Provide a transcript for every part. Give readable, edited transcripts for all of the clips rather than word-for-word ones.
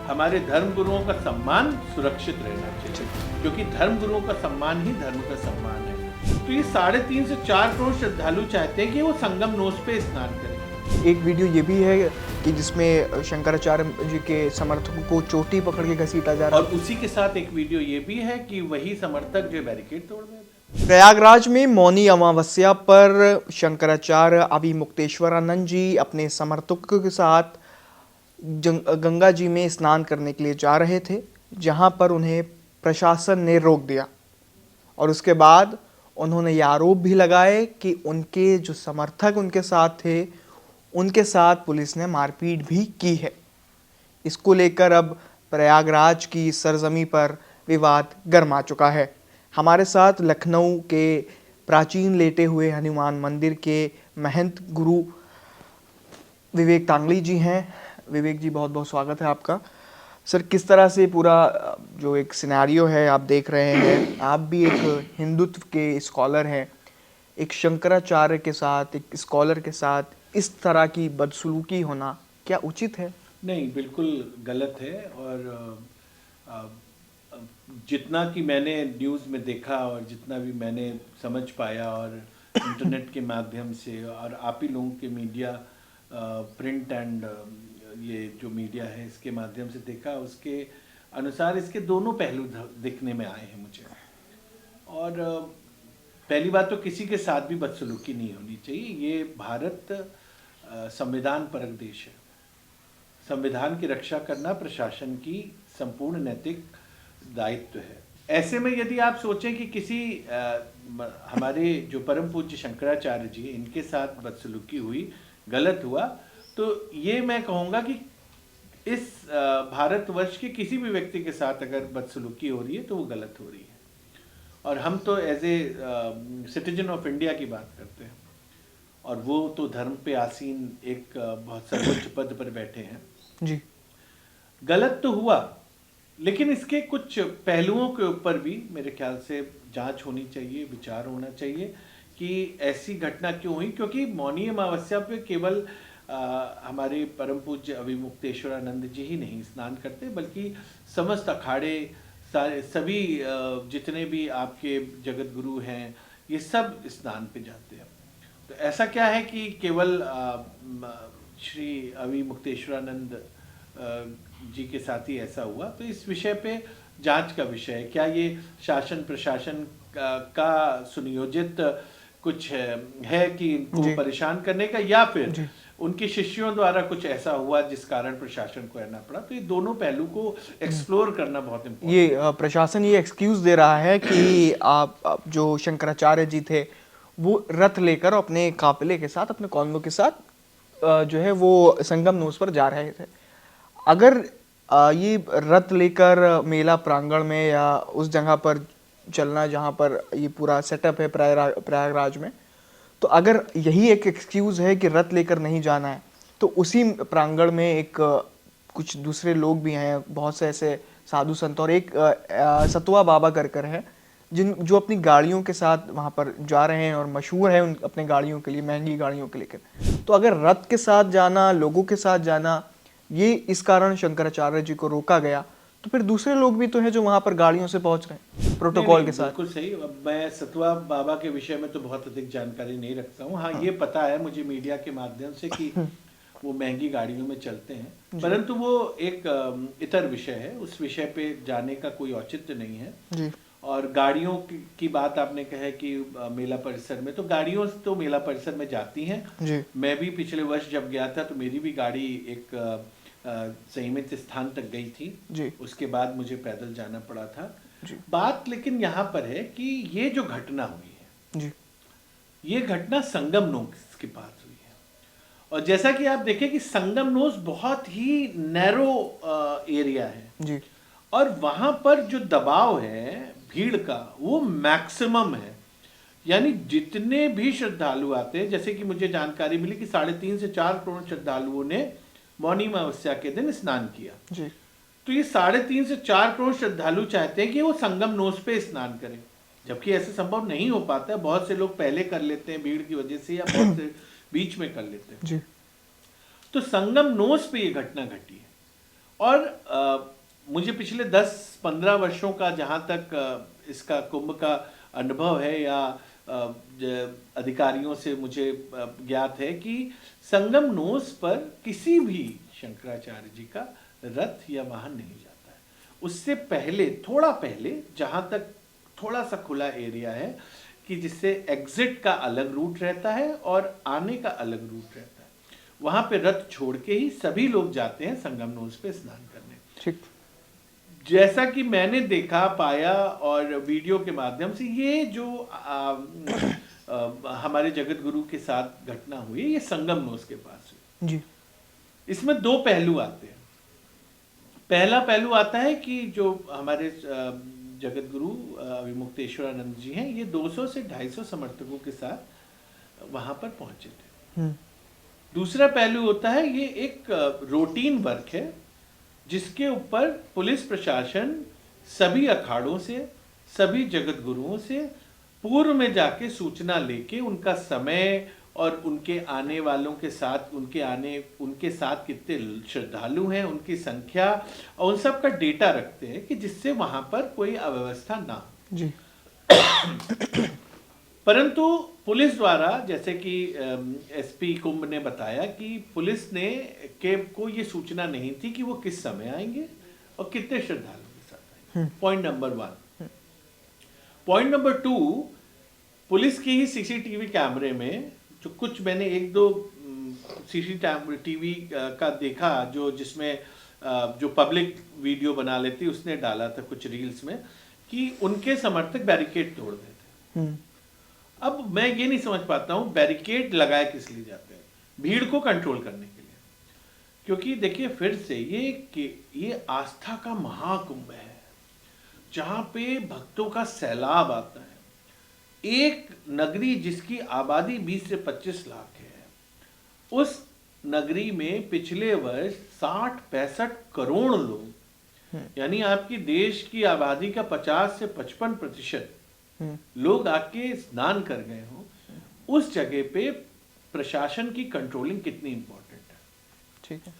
हमारे धर्म गुरुओं का सम्मान सुरक्षित रहना चाहिए, क्योंकि धर्म गुरुओं का सम्मान ही धर्म का सम्मान है। तो ये 3.5 से 4 करोड़ श्रद्धालु चाहते हैं कि वो संगम नोस पे स्नान करें। एक वीडियो ये भी है कि जिसमें शंकराचार्य जी के समर्थकों को चोटी पकड़ के घसीटा जा रहा है, और उसी के साथ एक वीडियो ये भी है कि वही समर्थक जो बैरिकेड तोड़ रहे थे। प्रयागराज में मौनी अमावस्या पर शंकराचार्य अभिमुक्तेश्वरानंद जी अपने समर्थकों के साथ गंगा जी में स्नान करने के लिए जा रहे थे, जहां पर उन्हें प्रशासन ने रोक दिया और उसके बाद उन्होंने ये आरोप भी लगाए कि उनके जो समर्थक उनके साथ थे उनके साथ पुलिस ने मारपीट भी की है। इसको लेकर अब प्रयागराज की सरजमी पर विवाद गर्मा चुका है। हमारे साथ लखनऊ के प्राचीन लेटे हुए हनुमान मंदिर के महंत गुरु विवेक तांगली जी हैं। विवेक जी, बहुत बहुत स्वागत है आपका। सर, किस तरह से पूरा जो एक सिनेरियो है आप देख रहे हैं, आप भी एक हिंदुत्व के स्कॉलर हैं, एक शंकराचार्य के साथ, एक स्कॉलर के साथ इस तरह की बदसलूकी होना क्या उचित है? नहीं, बिल्कुल गलत है। और जितना कि मैंने न्यूज़ में देखा और जितना भी मैंने समझ पाया और इंटरनेट के माध्यम से और आप ही लोगों के मीडिया, प्रिंट एंड ये जो मीडिया है इसके माध्यम से देखा, उसके अनुसार इसके दोनों पहलू दिखने में आए हैं मुझे। और पहली बात तो किसी के साथ भी बदसलूकी नहीं होनी चाहिए। ये भारत संविधान परक देश है। संविधान की रक्षा करना प्रशासन की संपूर्ण नैतिक दायित्व है। ऐसे में यदि आप सोचें कि किसी हमारे जो परम पूज्य शंकराचार्य जी, इनके साथ बदसलूकी हुई, गलत हुआ, तो ये मैं कहूँगा कि इस भारतवर्ष के किसी भी व्यक्ति के साथ अगर बदसलूकी हो रही है तो वो गलत हो रही है। और हम तो as a citizen of India की बात करते हैं, और वो तो धर्म पे आसीन एक बहुत सर्वोच्च पद पर बैठे हैं जी। गलत तो हुआ, लेकिन इसके कुछ पहलुओं के ऊपर भी मेरे ख्याल से जांच होनी चाहिए, विचार होना चाहिए कि ऐसी घटना क्यों हुई। क्योंकि मौनी अमावस्या पे केवल हमारे परम पूज्य अभिमुक्तेश्वरानंद जी ही नहीं स्नान करते, बल्कि समस्त अखाड़े, सभी जितने भी आपके जगत गुरु हैं, ये सब स्नान पे जाते हैं। तो ऐसा क्या है कि केवल श्री अभिमुक्तेश्वरानंद जी के साथ ही ऐसा हुआ? तो इस विषय पे जांच का विषय है। क्या ये शासन प्रशासन का सुनियोजित कुछ है कि इनको परेशान करने का, या फिर उनके शिष्यों द्वारा कुछ ऐसा हुआ जिस कारण प्रशासन को रहना पड़ा? तो ये दोनों पहलू को एक्सप्लोर करना बहुत इम्पोर्टेंट। ये प्रशासन ये एक्सक्यूज दे रहा है कि आप जो शंकराचार्य जी थे वो रथ लेकर अपने काफिले के साथ, अपने कौमों के साथ जो है वो संगम नोस पर जा रहे थे। अगर ये रथ लेकर मेला प्रांगण में या उस जगह पर चलना जहाँ पर ये पूरा सेटअप है प्रयागराज में, तो अगर यही एक एक्सक्यूज़ है कि रथ लेकर नहीं जाना है, तो उसी प्रांगण में एक कुछ दूसरे लोग भी हैं, बहुत से ऐसे साधु संत, और एक सतुआ बाबा कर है जो अपनी गाड़ियों के साथ वहाँ पर जा रहे हैं और मशहूर है उन अपने गाड़ियों के लिए, महंगी गाड़ियों के लेकर। तो अगर रथ के साथ जाना, लोगों के साथ जाना, ये इस कारण शंकराचार्य जी को रोका गया, तो फिर दूसरे लोग भी तो हैं जो वहां पर गाड़ियों से पहुंच रहे हैं प्रोटोकॉल के साथ। बिल्कुल सही। अब मैं सतुआ बाबा के विषय में तो बहुत अधिक जानकारी नहीं रखता हूँ। हाँ, ये पता है मुझे मीडिया के माध्यम से कि वो महंगी गाड़ियों में चलते हैं, परंतु वो एक इतर विषय है, उस विषय पे जाने का कोई औचित्य नहीं है जी। और गाड़ियों की बात आपने कहा कि मेला परिसर में, तो गाड़ियों तो मेला परिसर में जाती हैं जी। मैं भी पिछले वर्ष जब गया था तो मेरी भी गाड़ी एक संयमित स्थान तक गई थी जी। उसके बाद मुझे पैदल जाना पड़ा था जी। बात लेकिन यहाँ पर है कि ये जो घटना हुई है जी, ये घटना संगम नोस के पास हुई है। और जैसा कि आप देखें कि संगम नोस बहुत ही नैरो एरिया है जी, और वहां पर जो दबाव है भीड़ का वो मैक्सिमम है। यानी जितने भी श्रद्धालु आते हैं, जैसे कि मुझे जानकारी मिली कि 3.5 से 4 करोड़ श्रद्धालुओं ने मौनी अमावस्या के दिन स्नान किया जी। तो ये 3.5 से 4 करोड़ श्रद्धालु चाहते हैं कि वो संगम नोस पे स्नान करें, जबकि ऐसे संभव नहीं हो पाता है। बहुत से लोग पहले कर लेते हैं भीड़ की वजह से, या बहुत से बीच में कर लेते हैं जी। तो संगम नोस पे ये घटना घटी है, और मुझे पिछले 10-15 वर्षों का जहाँ तक इसका कुंभ का अनुभव है या अधिकारियों से मुझे ज्ञात है कि संगम नोस पर किसी भी शंकराचार्य जी का रथ या वाहन नहीं जाता है। उससे पहले, थोड़ा पहले, जहाँ तक थोड़ा सा खुला एरिया है कि जिससे एग्जिट का अलग रूट रहता है और आने का अलग रूट रहता है, वहां पे रथ छोड़ के ही सभी लोग जाते हैं संगम नोस पे स्नान करने। ठीक। जैसा कि मैंने देखा, पाया और वीडियो के माध्यम से, ये जो हमारे जगत गुरु के साथ घटना हुई, ये संगम नोस के पास हुई जी। इसमें दो पहलू आते हैं। पहला पहलू आता है कि जो हमारे जगत गुरु अभिमुक्तेश्वरानंद जी हैं, ये 200 से 250 समर्थकों के साथ वहां पर पहुंचे थे। दूसरा पहलू होता है, ये एक रूटीन वर्क है जिसके ऊपर पुलिस प्रशासन सभी अखाड़ों से, सभी जगत गुरुओं से पूर्व में जाके सूचना लेके उनका समय और उनके आने वालों के साथ, उनके साथ कितने श्रद्धालु हैं, उनकी संख्या और उन सब का डेटा रखते हैं कि जिससे वहां पर कोई अव्यवस्था ना हो। जी। परंतु पुलिस द्वारा, जैसे कि एसपी कुंभ ने बताया कि पुलिस ने को ये सूचना नहीं थी कि वो किस समय आएंगे और कितने श्रद्धालुओं के साथ आएंगे। Point number 1। Point number 2, police की ही सीसीटीवी कैमरे में जो कुछ मैंने 1-2 सीसीटीवी का देखा, जो जिसमें जो पब्लिक वीडियो बना लेती उसने डाला था कुछ रील्स में, कि उनके समर्थक बैरिकेड तोड़ देते। अब मैं ये नहीं समझ पाता हूं बैरिकेड लगाए किस लिए जाते हैं? भीड़ को कंट्रोल करने के लिए। क्योंकि देखिए, फिर से ये आस्था का महाकुंभ है जहां पे भक्तों का सैलाब आता है। एक नगरी जिसकी आबादी 20 से 25 लाख है, उस नगरी में पिछले वर्ष 60-65 करोड़ लोग, यानी आपकी देश की आबादी का 50 से 55% लोग आके स्नान कर गए हो, उस जगह पे प्रशासन की कंट्रोलिंग कितनी इंपॉर्टेंट है। ठीक है।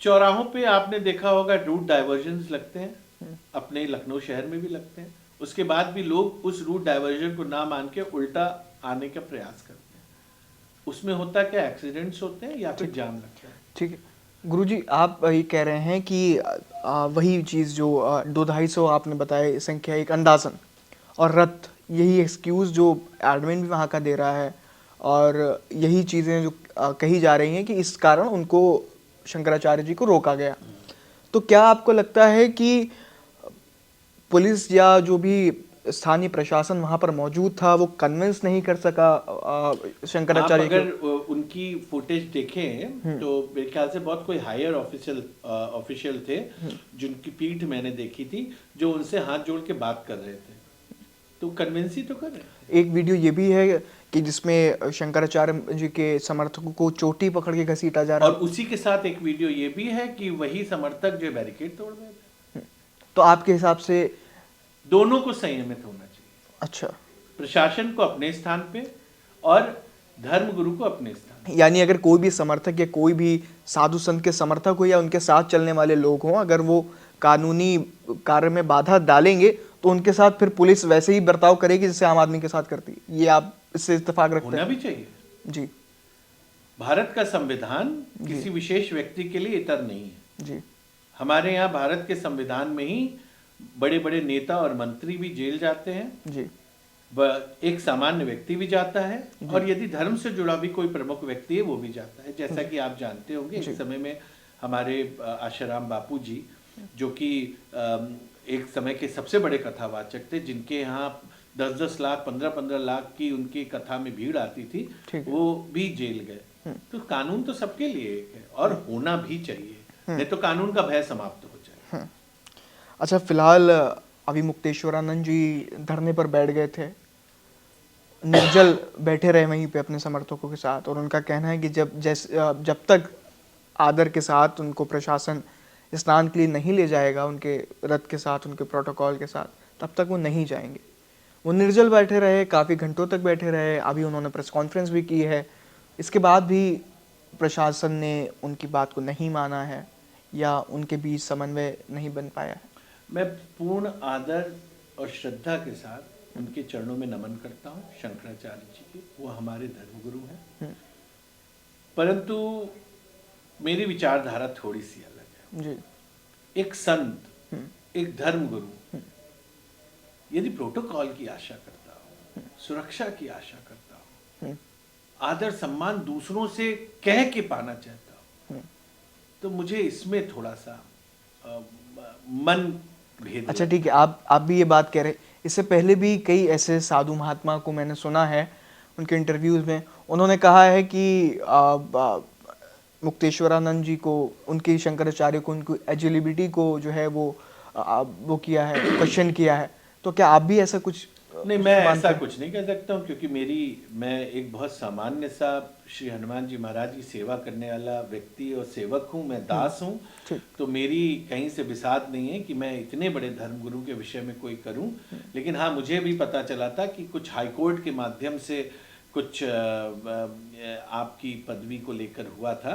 चौराहों पे आपने देखा होगा रूट डाइवर्जन्स लगते हैं, अपने लखनऊ शहर में भी लगते हैं। उसके बाद भी लोग उस रूट डाइवर्जन को ना मान के उल्टा आने का प्रयास करते हैं। उसमें होता क्या, एक्सीडेंट्स होते हैं या फिर जाम लगता है। ठीक है। गुरुजी, आप ये कह रहे हैं कि वही चीज़ जो 200-250 आपने बताया संख्या, एक अंदाजन, और रथ, यही एक्सक्यूज़ जो एडमिन भी वहाँ का दे रहा है, और यही चीज़ें जो कही जा रही हैं कि इस कारण उनको, शंकराचार्य जी को रोका गया। तो क्या आपको लगता है कि पुलिस या जो भी स्थानीय प्रशासन वहाँ पर मौजूद था वो कन्विंस नहीं कर सका शंकराचार्य को? अगर उनकी फुटेज देखें तो मेरे ख्याल से बहुत कोई हायर ऑफिशियल थे जिनकी पीठ मैंने देखी थी, जो उनसे हाथ जोड़ के बात कर रहे थे, तो कन्विंस ही तो कर रहे थे। एक वीडियो ये भी है कि जिसमें शंकराचार्य जी के समर्थकों को चोटी पकड़ के घसीटा जा रहा है, और उसी के साथ एक वीडियो ये भी है कि वही समर्थक जो बैरिकेड तोड़ रहे थे। तो आपके हिसाब से दोनों को संयमित होना चाहिए। अच्छा, प्रशासन को अपने स्थान पे और धर्मगुरु को अपने स्थान। यानी अगर कोई भी समर्थक या कोई भी साधु संत के समर्थक हो या उनके साथ चलने वाले लोग हों, अगर वो कानूनी कार्य में बाधा डालेंगे तो उनके साथ फिर पुलिस वैसे ही बर्ताव करेगी जैसे आम आदमी के साथ करती है। ये आप इससे इत्तेफाक रखते हैं? होना भी चाहिए जी। भारत का संविधान किसी विशेष व्यक्ति के लिए इतर नहीं है जी। हमारे यहाँ भारत के संविधान में ही बड़े बड़े नेता और मंत्री भी जेल जाते हैं जी। एक सामान्य व्यक्ति भी जाता है, और यदि धर्म से जुड़ा भी कोई प्रमुख व्यक्ति है वो भी जाता है। जैसा कि आप जानते होंगे, एक समय में हमारे आशाराम बापू जी, जो कि एक समय के सबसे बड़े कथावाचक थे, जिनके यहाँ 10-10 लाख 15-15 लाख की उनकी कथा में भीड़ आती थी, वो भी जेल गए। तो कानून तो सबके लिए एक है और होना भी चाहिए, नहीं तो कानून का भय समाप्त हो जाए। अच्छा, फिलहाल अभिमुक्तेश्वरानंद जी धरने पर बैठ गए थे, निर्जल बैठे रहे वहीं पे अपने समर्थकों के साथ, और उनका कहना है कि जब तक आदर के साथ उनको प्रशासन स्नान के लिए नहीं ले जाएगा, उनके रथ के साथ, उनके प्रोटोकॉल के साथ, तब तक वो नहीं जाएंगे। वो निर्जल बैठे रहे, काफ़ी घंटों तक बैठे रहे। अभी उन्होंने प्रेस कॉन्फ्रेंस भी की है, इसके बाद भी प्रशासन ने उनकी बात को नहीं माना है। या उनके बीच समन्वय नहीं बन पाया है? मैं पूर्ण आदर और श्रद्धा के साथ उनके चरणों में नमन करता हूँ, शंकराचार्य जी के। वो हमारे धर्मगुरु हैं, परंतु मेरी विचारधारा थोड़ी सी अलग है। जी। एक संत, एक धर्मगुरु यदि प्रोटोकॉल की आशा करता हो, सुरक्षा की आशा करता हो, आदर सम्मान दूसरों से कह के पाना चाहता हो, तो मुझे इसमें थोड़ा सा मन भेद। अच्छा ठीक है, आप भी ये बात कह रहे। इससे पहले भी कई ऐसे साधु महात्मा को मैंने सुना है उनके इंटरव्यूज में, उन्होंने कहा है कि मुक्तेश्वरानंद जी को, उनकी शंकराचार्य को, उनकी एजिलिबिलिटी को जो है वो किया है, क्वेश्चन किया है। तो क्या आप भी ऐसा कुछ? नहीं, मैं ऐसा कुछ नहीं कह सकता हूँ, क्योंकि मैं एक बहुत सामान्य सा श्री हनुमान जी महाराज की सेवा करने वाला व्यक्ति और सेवक हूँ, मैं दास हूँ। तो मेरी कहीं से विसाद नहीं है कि मैं इतने बड़े धर्मगुरु के विषय में कोई करूँ। लेकिन हाँ, मुझे भी पता चला था कि कुछ हाईकोर्ट के माध्यम से कुछ आपकी पदवी को लेकर हुआ था,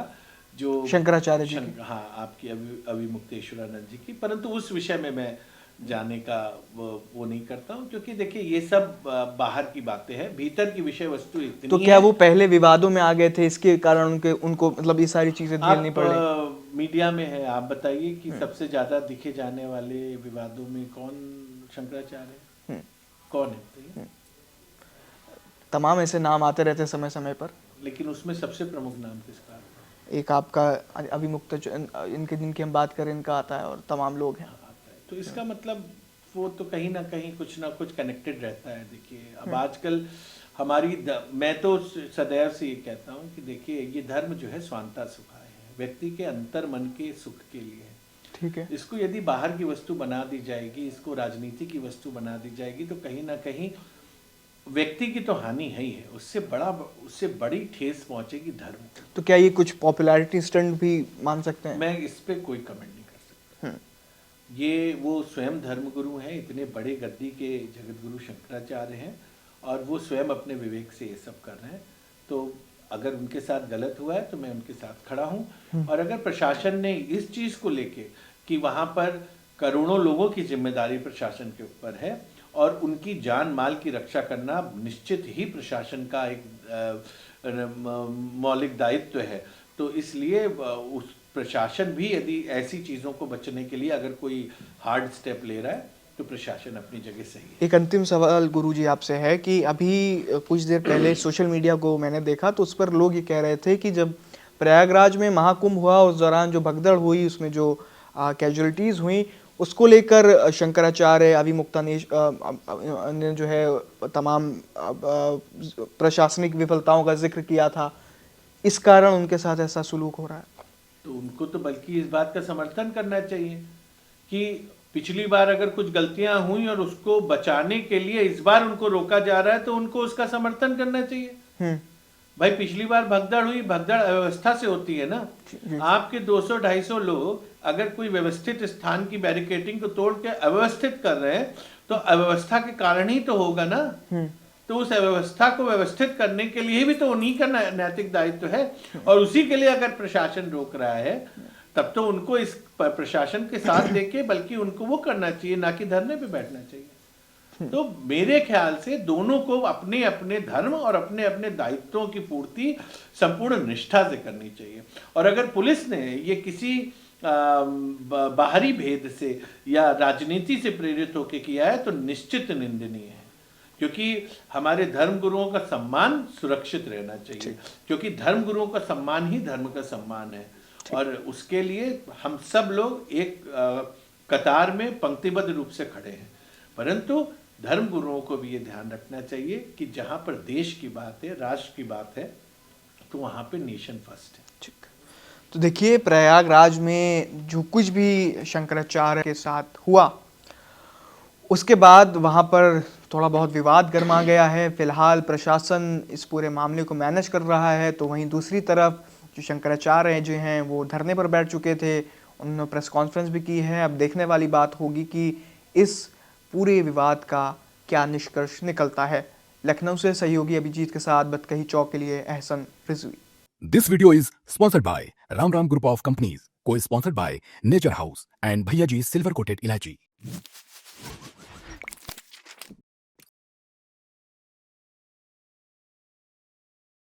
जो शंकराचार्य जी हाँ, आपकी अभिमुक्तेश्वरानंद जी की, परंतु उस विषय में मैं जाने का वो नहीं करता हूँ, क्योंकि देखिए ये सब बाहर की बातें हैं, भीतर की विषय वस्तु इतनी। तो क्या वो पहले विवादों में आ गए थे, इसके कारण उनको मतलब ये सारी चीजें झेलनी पड़ी? मीडिया में है, आप बताइए कि सबसे ज्यादा दिखे जाने वाले विवादों में कौन शंकराचार्य है? कौन है? तमाम ऐसे नाम आते रहते समय समय पर, लेकिन उसमें सबसे प्रमुख नाम किसका? एक आपका अभिमुक्त, इनके जिनकी हम बात करें, इनका आता है, और तमाम लोग हैं। तो इसका मतलब वो तो कहीं ना कहीं कुछ ना कुछ कनेक्टेड रहता है। देखिए अब आजकल मैं तो सदैव से ये कहता हूँ कि देखिए ये धर्म जो है स्वांता सुखाय है, व्यक्ति के अंतर मन के सुख के लिए है। ठीक है। इसको यदि बाहर की वस्तु बना दी जाएगी, इसको राजनीति की वस्तु बना दी जाएगी, तो कहीं ना कहीं व्यक्ति की तो हानि है ही है, उससे बड़ी ठेस पहुंचेगी धर्म को। तो क्या ये कुछ पॉपुलैरिटी स्टंट भी मान सकते हैं? मैं इस पे कोई कमेंट नहीं कर सकता। ये वो स्वयं धर्मगुरु हैं, इतने बड़े गद्दी के जगतगुरु शंकराचार्य हैं, और वो स्वयं अपने विवेक से ये सब कर रहे हैं। तो अगर उनके साथ गलत हुआ है तो मैं उनके साथ खड़ा हूँ, और अगर प्रशासन ने इस चीज़ को लेके कि वहाँ पर करोड़ों लोगों की जिम्मेदारी प्रशासन के ऊपर है और उनकी जान माल की रक्षा करना निश्चित ही प्रशासन का एक मौलिक दायित्व है, तो इसलिए उस प्रशासन भी यदि ऐसी चीज़ों को बचने के लिए अगर कोई हार्ड स्टेप ले रहा है तो प्रशासन अपनी जगह सही है। एक अंतिम सवाल गुरुजी आपसे है कि अभी कुछ देर पहले सोशल मीडिया को मैंने देखा, तो उस पर लोग ये कह रहे थे कि जब प्रयागराज में महाकुंभ हुआ उस दौरान जो भगदड़ हुई, उसमें जो कैजुअलिटीज़ हुई, उसको लेकर शंकराचार्य ने जो है तमाम प्रशासनिक विफलताओं का जिक्र किया था, इस कारण उनके साथ ऐसा सुलूक हो रहा है। तो उनको तो बल्कि इस बात का समर्थन करना चाहिए कि पिछली बार अगर कुछ गलतियां हुई और उसको बचाने के लिए इस बार उनको रोका जा रहा है, तो उनको उसका समर्थन करना चाहिए। भाई पिछली बार भगदड़ हुई, भगदड़ अव्यवस्था से होती है ना। आपके 200-250 लोग अगर कोई व्यवस्थित स्थान की बैरिकेडिंग को तोड़ के अव्यवस्थित कर रहे हैं, तो अव्यवस्था के कारण ही तो होगा ना। तो उस अव्यवस्था को व्यवस्थित करने के लिए भी तो उन्हीं का नैतिक दायित्व है, और उसी के लिए अगर प्रशासन रोक रहा है तब तो उनको इस प्रशासन के साथ देके बल्कि उनको वो करना चाहिए, ना कि धरने पे बैठना चाहिए। तो मेरे ख्याल से दोनों को अपने अपने धर्म और अपने अपने दायित्वों की पूर्ति संपूर्ण निष्ठा से करनी चाहिए। और अगर पुलिस ने ये किसी बाहरी भेद से या राजनीति से प्रेरित होकर किया है तो निश्चित निंदनीय है, क्योंकि हमारे धर्म गुरुओं का सम्मान सुरक्षित रहना चाहिए, क्योंकि धर्म गुरुओं का सम्मान ही धर्म का सम्मान है। और उसके लिए हम सब लोग एक कतार में पंक्तिबद्ध रूप से खड़े हैं, परंतु धर्म गुरुओं को भी ये ध्यान रखना चाहिए कि जहाँ पर देश की बात है, राष्ट्र की बात है, तो वहाँ पे नेशन फर्स्ट है। तो देखिए प्रयागराज में जो कुछ भी शंकराचार्य के साथ हुआ, उसके बाद वहाँ पर थोड़ा बहुत विवाद गर्मा गया है। फिलहाल प्रशासन इस पूरे मामले को मैनेज कर रहा है, तो वहीं दूसरी तरफ जो शंकराचार्य जो हैं वो धरने पर बैठ चुके थे, उन्होंने प्रेस कॉन्फ्रेंस भी की है। अब देखने वाली बात होगी कि इस पूरे विवाद का क्या निष्कर्ष निकलता है। लखनऊ से सहयोगी अभिजीत के साथ बतकही चौक के लिए Ehsan Rizvi. This video is sponsored by Ram Ram Group of Companies. को sponsored by nature house and भैया जी सिल्वर कोटेड इलायची।